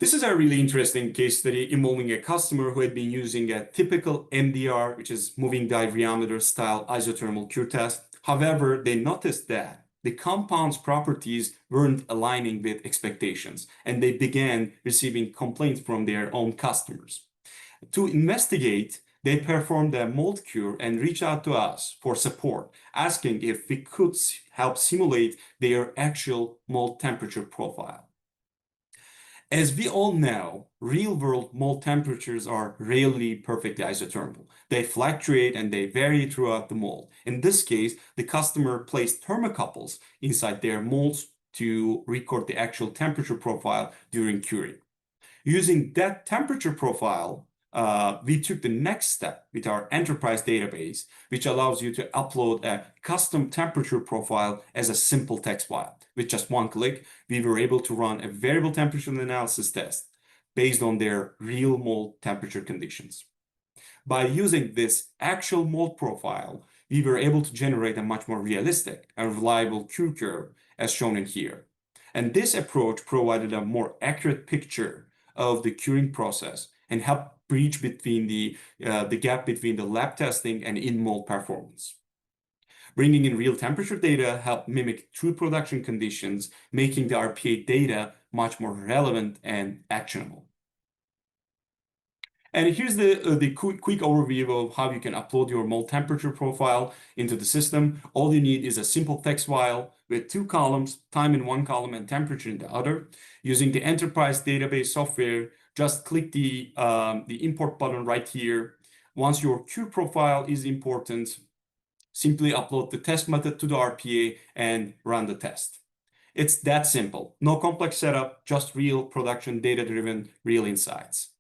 This is a really interesting case study involving a customer who had been using a typical MDR, which is moving die rheometer style isothermal cure test. However, they noticed that the compound's properties weren't aligning with expectations, and they began receiving complaints from their own customers. To investigate, they performed a mold cure and reached out to us for support, asking if we could help simulate their actual mold temperature profile. As we all know, real-world mold temperatures are rarely perfectly isothermal. They fluctuate and they vary throughout the mold. In this case, the customer placed thermocouples inside their molds to record the actual temperature profile during curing. Using that temperature profile, we took the next step with our enterprise database, which allows you to upload a custom temperature profile as a simple text file. With just one click, we were able to run a variable temperature analysis test based on their real mold temperature conditions. By using this actual mold profile, we were able to generate a much more realistic and reliable cure curve as shown in here. And this approach provided a more accurate picture of the curing process and helped bridge between the gap between the lab testing and in-mold performance. Bringing in real temperature data helped mimic true production conditions, making the RPA data much more relevant and actionable. And here's the quick overview of how you can upload your mold temperature profile into the system. All you need is a simple text file with 2 columns, time in one column and temperature in the other. Using the enterprise database software, just click the import button right here. Once your cure profile is important, simply upload the test method to the RPA and run the test. It's that simple. No complex setup, just real production data-driven, real insights.